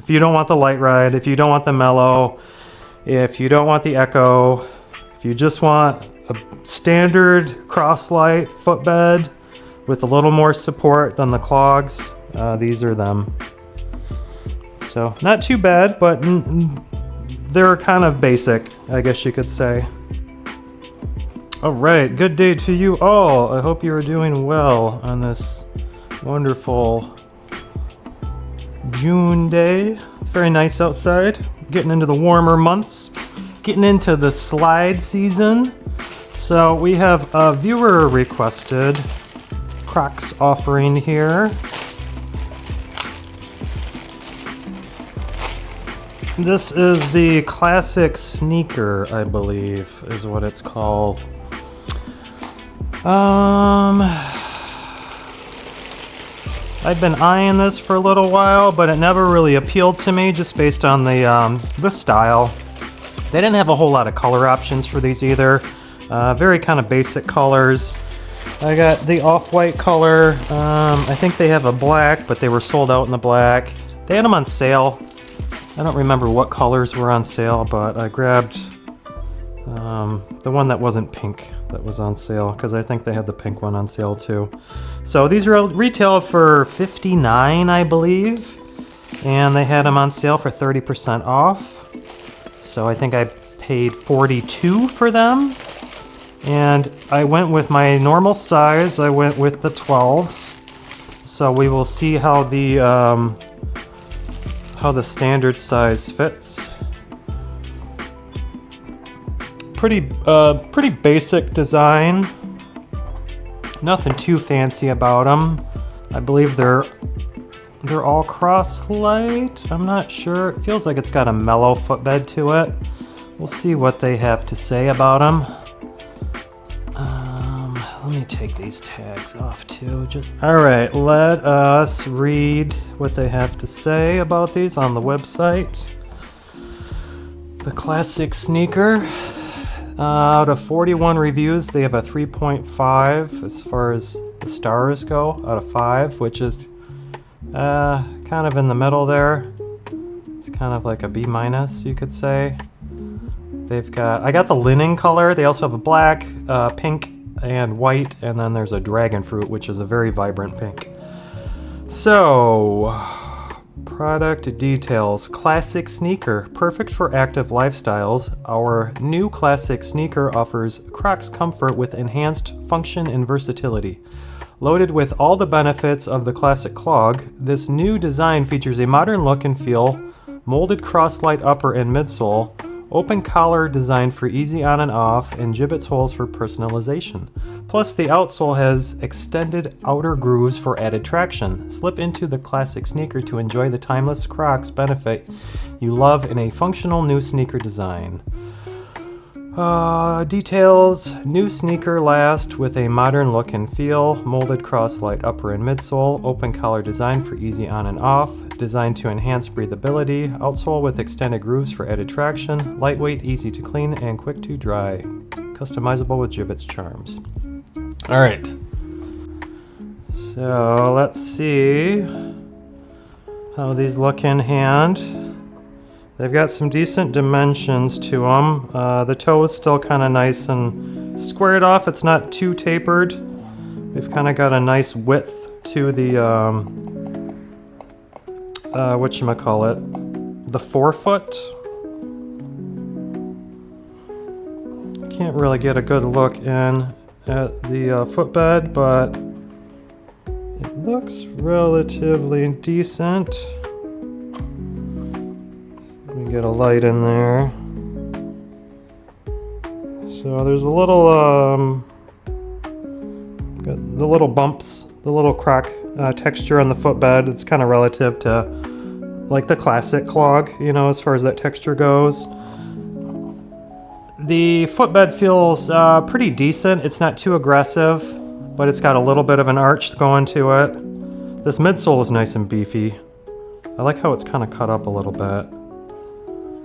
If you don't want the light ride, if you don't want the mellow, if you don't want the echo, if you just want a standard cross-light footbed with a little more support than the clogs, these are them. So not too bad, but they're kind of basic, I guess you could say. All right, good day to you all. I hope you are doing well on this wonderful June day. It's very nice outside. Getting into the warmer months. Getting into the slide season. So we have a viewer requested Crocs offering here. This is the Classic Sneaker, I believe, is what it's called. I've been eyeing this for a little while, but it never really appealed to me just based on the style. They didn't have a whole lot of color options for these either. Very kind of basic colors. I got the off-white color. I think they have a black, but they were sold out in the black. They had them on sale. I don't remember what colors were on sale, but I grabbed the one that wasn't pink that was on sale, because I think they had the pink one on sale too. So these retailed for $59, I believe, and they had them on sale for 30% off. So I think I paid $42 for them, and I went with my normal size. I went with the 12s. So we will see how the standard size fits. Pretty basic design. Nothing too fancy about them. I believe they're all cross-light. I'm not sure. It feels like it's got a mellow footbed to it. We'll see what they have to say about them. Let me take these tags off too. All right, let us read what they have to say about these on the website. The Classic Sneaker. Out of 41 reviews, they have a 3.5 as far as the stars go, out of 5, which is kind of in the middle there. It's kind of like a B-, you could say. I got the linen color. They also have a black, pink, and white, and then there's a dragon fruit, which is a very vibrant pink. So, product details. Classic Sneaker, perfect for active lifestyles. Our new Classic Sneaker offers Crocs comfort with enhanced function and versatility. Loaded with all the benefits of the Classic Clog, this new design features a modern look and feel, molded cross-light upper and midsole, open collar design for easy on and off, and gibbets holes for personalization. Plus, the outsole has extended outer grooves for added traction. Slip into the Classic Sneaker to enjoy the timeless Crocs benefit you love in a functional new sneaker design. Details. New sneaker last with a modern look and feel, molded cross-light upper and midsole, open collar design for easy on and off, designed to enhance breathability, outsole with extended grooves for added traction, lightweight, easy to clean, and quick to dry. Customizable with gibbets charms. All right. So let's see how these look in hand. They've got some decent dimensions to them. The toe is still kind of nice and squared off. It's not too tapered. We've kind of got a nice width to the, the forefoot. Can't really get a good look in at the footbed, but it looks relatively decent. Get a light in there. So there's a little got the little bumps, the little crack texture on the footbed. It's kind of relative to like the Classic Clog, you know, as far as that texture goes. The footbed feels pretty decent. It's not too aggressive, but it's got a little bit of an arch going to it. This midsole is nice and beefy. I like how it's kind of cut up a little bit.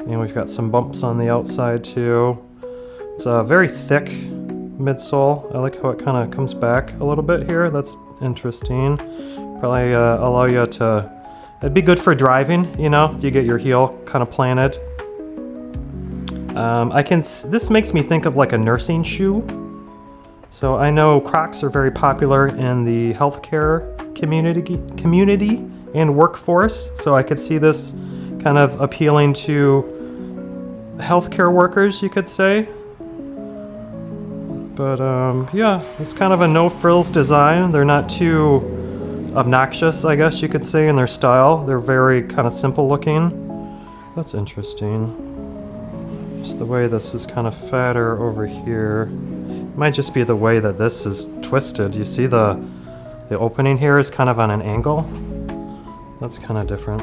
And we've got some bumps on the outside too. It's a very thick midsole. I like how it kind of comes back a little bit here. That's interesting. Probably allow you to It'd be good for driving, you know, if you get your heel kind of planted. This makes me think of like a nursing shoe. So I know Crocs are very popular in the healthcare community and workforce. So I could see this kind of appealing to healthcare workers, you could say. But yeah, it's kind of a no frills design. They're not too obnoxious, I guess you could say, in their style. They're very kind of simple looking. That's interesting. Just the way this is kind of fatter over here. It might just be the way that this is twisted. You see the opening here is kind of on an angle. That's kind of different.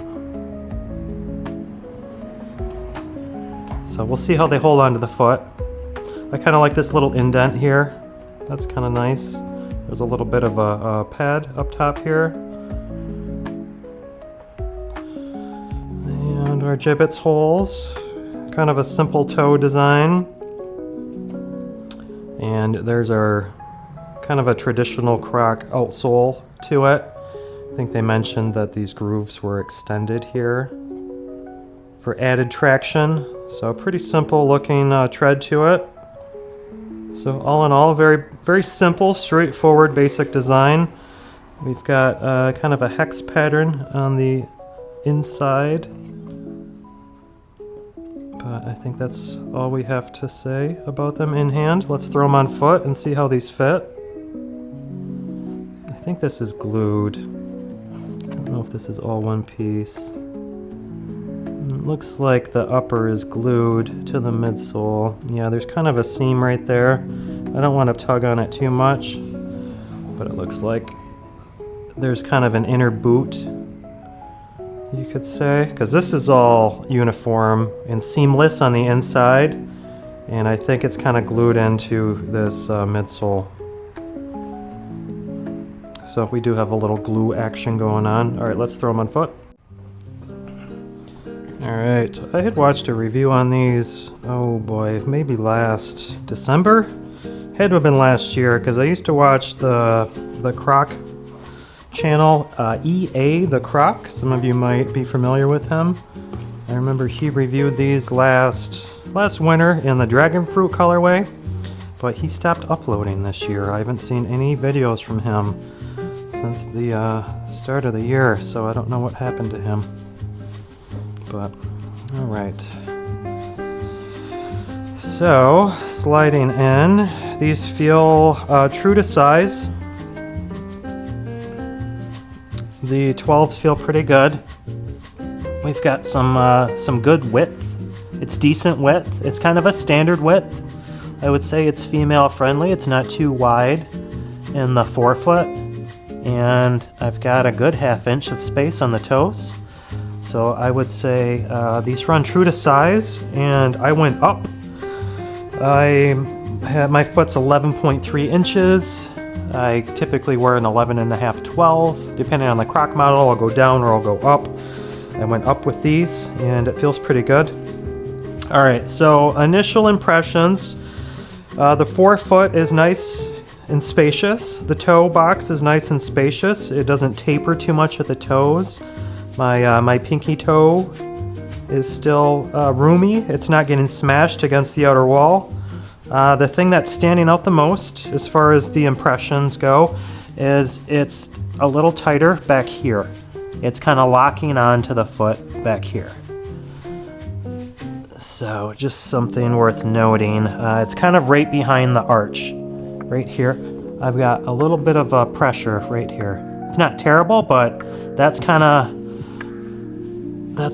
So we'll see how they hold onto the foot. I kind of like this little indent here. That's kind of nice. There's a little bit of a pad up top here. And our gibbets holes. Kind of a simple toe design. And there's our kind of a traditional Croc outsole to it. I think they mentioned that these grooves were extended here for added traction. So pretty simple looking tread to it. So all in all, very, very simple, straightforward, basic design. We've got kind of a hex pattern on the inside. But I think that's all we have to say about them in hand. Let's throw them on foot and see how these fit. I think this is glued. I don't know if this is all one piece. It looks like the upper is glued to the midsole. Yeah, there's kind of a seam right there. I don't want to tug on it too much, but it looks like there's kind of an inner boot, you could say, because this is all uniform and seamless on the inside, and I think it's kind of glued into this midsole. So we do have a little glue action going on. All right, let's throw them on foot. All right, I had watched a review on these, oh boy, maybe last December? Had to have been last year, because I used to watch the Croc channel, EA the Croc. Some of you might be familiar with him. I remember he reviewed these last winter in the dragon fruit colorway, but he stopped uploading this year. I haven't seen any videos from him since the start of the year, so I don't know what happened to him. But all right. So sliding in, these feel true to size. The 12s feel pretty good. We've got some good width. It's decent width. It's kind of a standard width. I would say it's female friendly. It's not too wide in the forefoot. And I've got a good 1/2 inch of space on the toes. So I would say these run true to size, and I went up. My foot's 11.3 inches. I typically wear an 11.5, 12. Depending on the Croc model, I'll go down or I'll go up. I went up with these, and it feels pretty good. All right, so initial impressions. The forefoot is nice and spacious. The toe box is nice and spacious. It doesn't taper too much at the toes. My pinky toe is still roomy. It's not getting smashed against the outer wall. The thing that's standing out the most as far as the impressions go is it's a little tighter back here. It's kind of locking onto the foot back here. So just something worth noting. It's kind of right behind the arch, right here. I've got a little bit of pressure right here. It's not terrible, but that's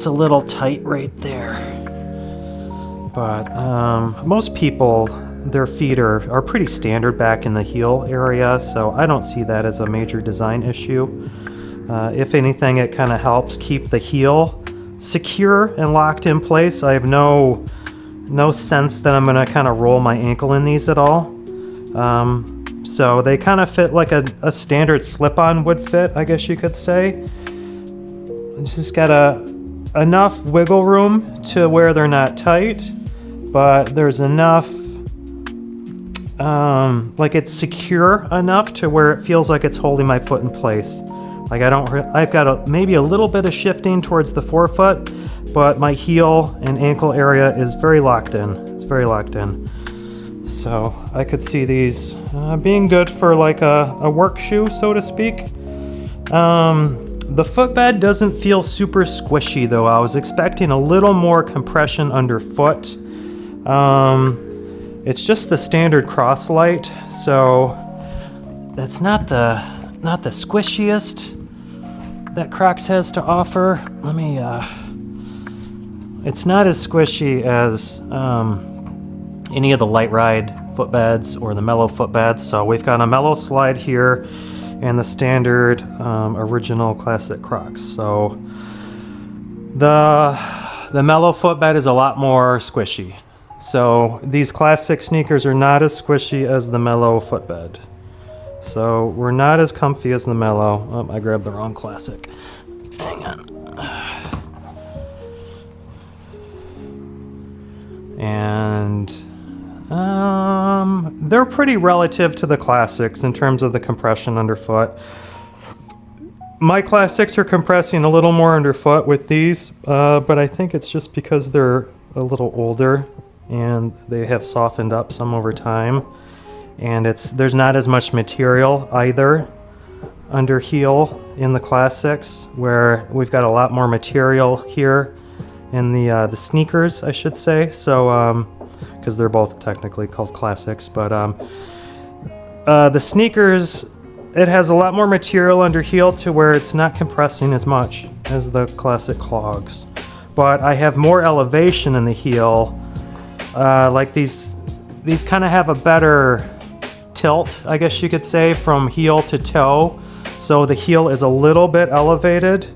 a little tight right there. But most people, their feet are pretty standard back in the heel area, so I don't see that as a major design issue. If anything, it kind of helps keep the heel secure and locked in place. I have no sense that I'm going to kind of roll my ankle in these at all. So they kind of fit like a standard slip-on would fit, I guess you could say. It's just got enough wiggle room to where they're not tight, but there's enough, like it's secure enough to where it feels like it's holding my foot in place Like I've got maybe a little bit of shifting towards the forefoot, but my heel and ankle area is very locked in. It's very locked in. So I could see these being good for like a work shoe, so to speak. The footbed doesn't feel super squishy though. I was expecting a little more compression underfoot. It's just the standard Crocs-Lite, so that's not the squishiest that Crocs has to offer. Let me, it's not as squishy as any of the Light Ride footbeds or the Mellow footbeds. So we've got a Mellow slide here and the standard original classic Crocs. So the Mellow footbed is a lot more squishy. So these classic sneakers are not as squishy as the Mellow footbed. So we're not as comfy as the Mellow. Oh, I grabbed the wrong classic. Hang on. And they're pretty relative to the classics in terms of the compression underfoot. My classics are compressing a little more underfoot with these, but I think it's just because they're a little older and they have softened up some over time. And there's not as much material either under heel in the classics, where we've got a lot more material here in the sneakers, I should say. So because they're both technically called classics, but the sneakers, it has a lot more material under heel to where it's not compressing as much as the classic clogs. But I have more elevation in the heel. Like these kind of have a better tilt, I guess you could say, from heel to toe. So the heel is a little bit elevated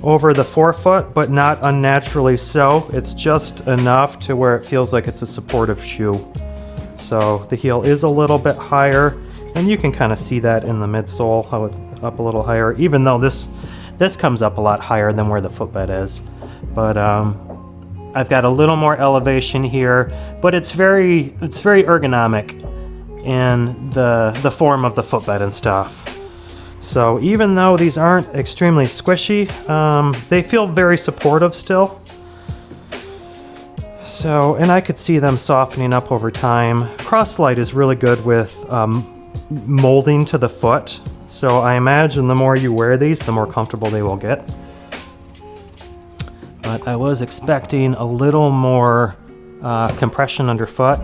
over the forefoot, but not unnaturally so. It's just enough to where it feels like it's a supportive shoe. So the heel is a little bit higher, and you can kind of see that in the midsole, how it's up a little higher, even though this comes up a lot higher than where the footbed is. But I've got a little more elevation here, but it's very ergonomic in the form of the footbed and stuff. So even though these aren't extremely squishy, they feel very supportive still. So, and I could see them softening up over time. Crocs-Lite is really good with molding to the foot. So I imagine the more you wear these, the more comfortable they will get. But I was expecting a little more compression underfoot.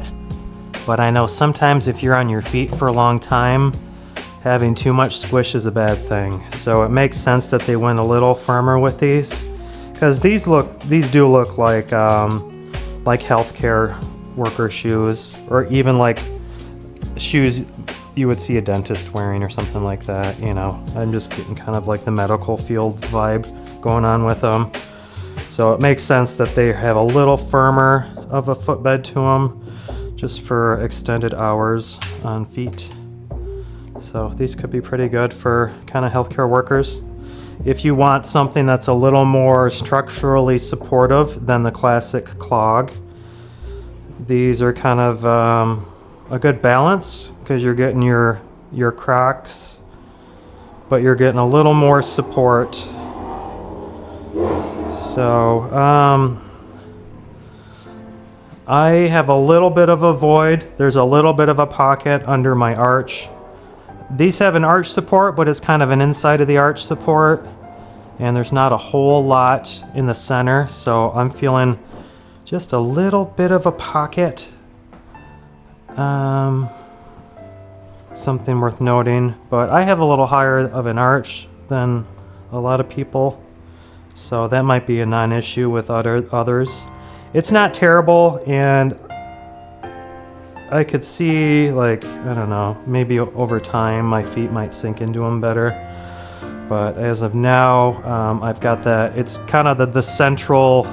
But I know sometimes if you're on your feet for a long time, having too much squish is a bad thing. So it makes sense that they went a little firmer with these, because these do look like healthcare worker shoes, or even like shoes you would see a dentist wearing or something like that. You know, I'm just getting kind of like the medical field vibe going on with them. So it makes sense that they have a little firmer of a footbed to them, just for extended hours on feet. So these could be pretty good for kind of healthcare workers. If you want something that's a little more structurally supportive than the classic clog, these are kind of a good balance, because you're getting your Crocs, but you're getting a little more support. So I have a little bit of a void. There's a little bit of a pocket under my arch. These have an arch support, but it's kind of an inside of the arch support, and there's not a whole lot in the center, so I'm feeling just a little bit of a pocket. Something worth noting, but I have a little higher of an arch than a lot of people, so that might be a non-issue with others. It's not terrible, and I could see, like, I don't know, maybe over time my feet might sink into them better. But as of now, I've got that. It's kind of the central,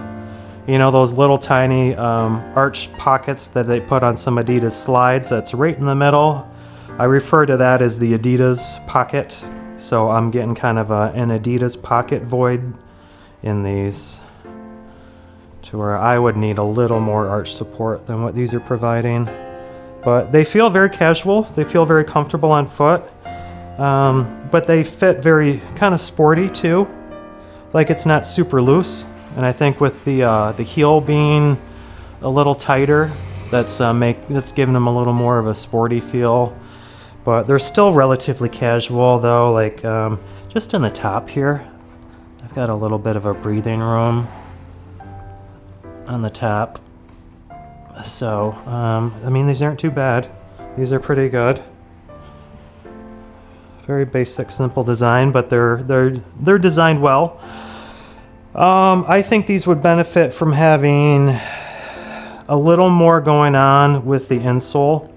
you know, those little tiny arch pockets that they put on some Adidas slides. That's right in the middle. I refer to that as the Adidas pocket. So I'm getting kind of an Adidas pocket void in these, to where I would need a little more arch support than what these are providing. But they feel very casual. They feel very comfortable on foot. but they fit very kind of sporty too. Like it's not super loose, and I think with the heel being a little tighter, that's giving them a little more of a sporty feel. But they're still relatively casual though, like just in the top here. I've got a little bit of a breathing room on the top. So, I mean, these aren't too bad. These are pretty good. Very basic, simple design, but they're designed well. I think these would benefit from having a little more going on with the insole.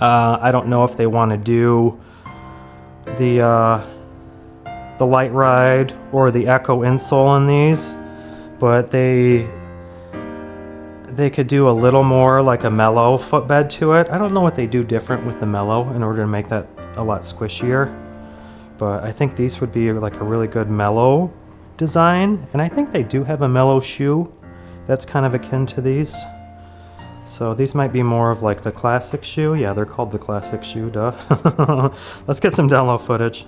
I don't know if they want to do the light ride or the Echo insole in these, but they could do a little more like a mellow footbed to it. I don't know what they do different with the mellow in order to make that a lot squishier, but I think these would be like a really good mellow design, and I think they do have a mellow shoe that's kind of akin to these. So these might be more of like the classic shoe. Yeah, they're called the classic shoe, duh. Let's get some download footage.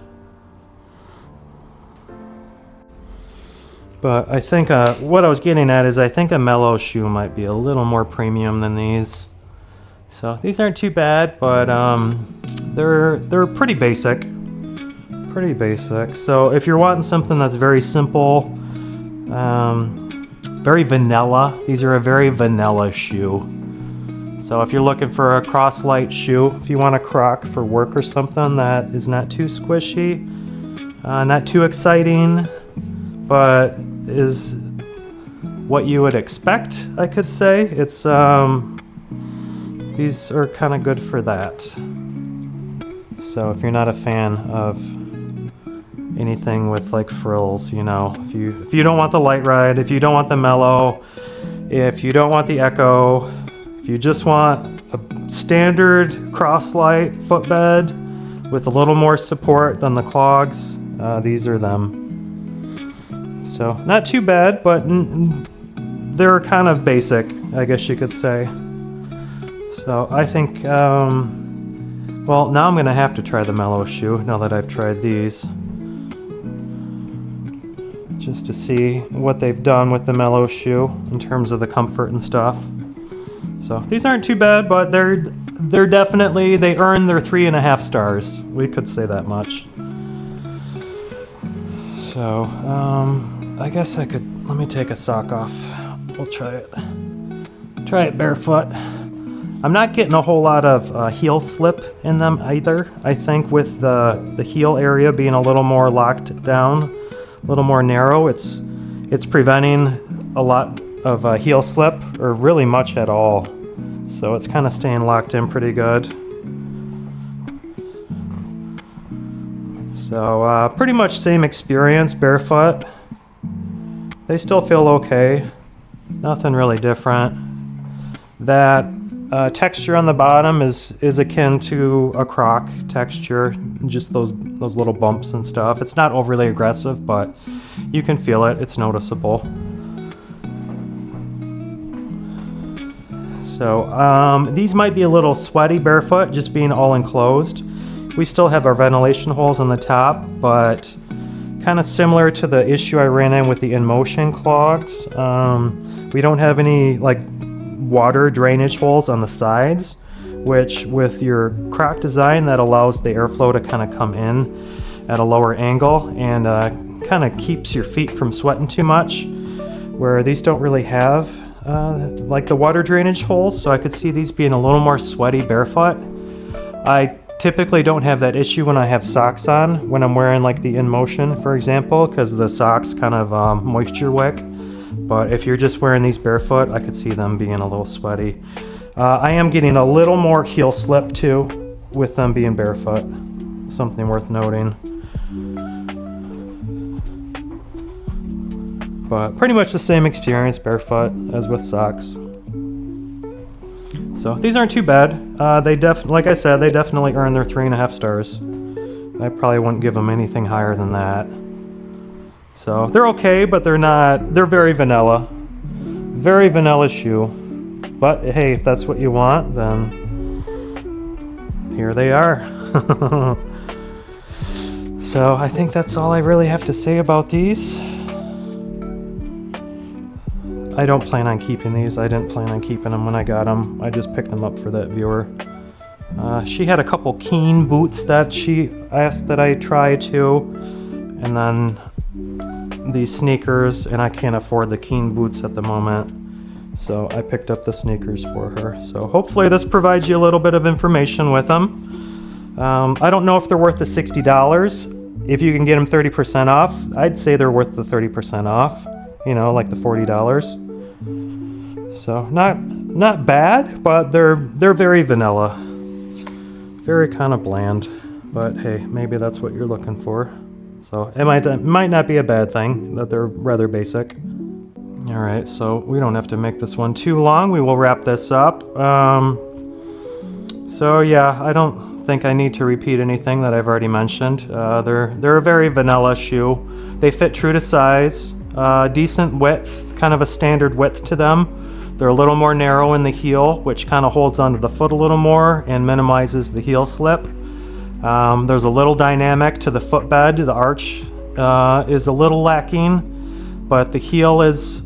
But I think what I was getting at is I think a mellow shoe might be a little more premium than these. So these aren't too bad, but they're pretty basic. Pretty basic. So if you're wanting something that's very simple, very vanilla, these are a very vanilla shoe. So if you're looking for a cross-light shoe, if you want a Croc for work or something that is not too squishy, not too exciting, but is what you would expect, I could say. It's these are kind of good for that. So if you're not a fan of anything with like frills, you know, if you don't want the light ride, if you don't want the mellow, if you don't want the Echo, if you just want a standard cross-light footbed with a little more support than the clogs, these are them. So not too bad, but they're kind of basic, I guess you could say. So I think, well, now I'm gonna have to try the mellow shoe now that I've tried these, just to see what they've done with the mellow shoe in terms of the comfort and stuff. So these aren't too bad, but they're definitely, they earn their 3.5 stars. We could say that much. So I guess I could, let me take a sock off. We'll try it barefoot. I'm not getting a whole lot of heel slip in them either. I think with the heel area being a little more locked down, a little more narrow, it's preventing a lot of heel slip, or really much at all. So it's kind of staying locked in pretty good. So pretty much same experience barefoot. They still feel okay. Nothing really different. That texture on the bottom is akin to a Croc texture, just those little bumps and stuff. It's not overly aggressive, but you can feel it. It's noticeable. So these might be a little sweaty barefoot, just being all enclosed. We still have our ventilation holes on the top, but kind of similar to the issue I ran in with the in-motion clogs. We don't have any like water drainage holes on the sides, which with your Croc design, that allows the airflow to kind of come in at a lower angle and kind of keeps your feet from sweating too much, where these don't really have like the water drainage holes. So I could see these being a little more sweaty barefoot. I typically don't have that issue when I have socks on, when I'm wearing like the in-motion, for example, because the socks kind of moisture wick. But if you're just wearing these barefoot, I could see them being a little sweaty. I am getting a little more heel slip too with them being barefoot. Something worth noting. But pretty much the same experience barefoot as with socks. So these aren't too bad. Like I said, they definitely earn their 3.5 stars. I probably wouldn't give them anything higher than that. So they're okay, but they're very vanilla. Very vanilla shoe. But hey, if that's what you want, then here they are. So I think that's all I really have to say about these. I don't plan on keeping these. I didn't plan on keeping them when I got them. I just picked them up for that viewer. She had a couple Keen boots that she asked that I try too. And then these sneakers, and I can't afford the Keen boots at the moment. So I picked up the sneakers for her. So hopefully this provides you a little bit of information with them. I don't know if they're worth the $60. If you can get them 30% off, I'd say they're worth the 30% off. You know, like the $40. So not bad, but they're very vanilla. Very kind of bland. But hey, maybe that's what you're looking for. So it might not be a bad thing that they're rather basic. All right, so we don't have to make this one too long. We will wrap this up. So yeah, I don't think I need to repeat anything that I've already mentioned. They're a very vanilla shoe. They fit true to size, decent width, kind of a standard width to them. They're a little more narrow in the heel, which kind of holds onto the foot a little more and minimizes the heel slip. There's a little dynamic to the footbed. The arch is a little lacking, but the heel is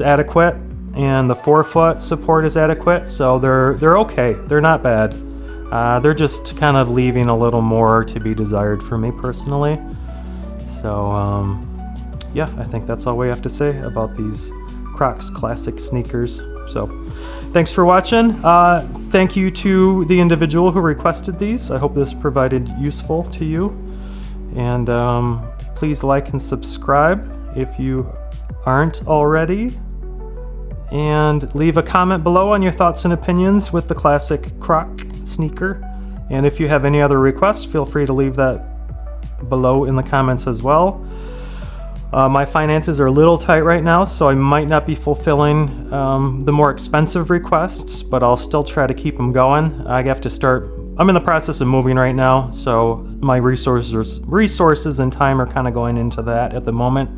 adequate and the forefoot support is adequate, so they're okay. They're not bad. They're just kind of leaving a little more to be desired for me personally. So yeah, I think that's all we have to say about these Crocs Classic sneakers. So thanks for watching. Thank you to the individual who requested these. I hope this provided useful to you. And please like and subscribe if you aren't already. And leave a comment below on your thoughts and opinions with the Classic Croc sneaker. And if you have any other requests, feel free to leave that below in the comments as well. My finances are a little tight right now, so I might not be fulfilling the more expensive requests, but I'll still try to keep them going. I'm in the process of moving right now, so my resources and time are kind of going into that at the moment.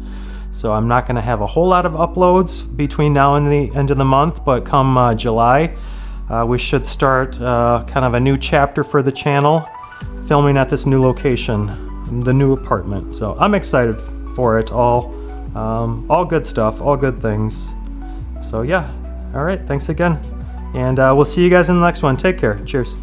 So I'm not going to have a whole lot of uploads between now and the end of the month, but come July, we should start kind of a new chapter for the channel, filming at this new location, the new apartment. So I'm excited for it all. All good stuff, all good things. So yeah, all right, thanks again. And we'll see you guys in the next one. Take care. Cheers.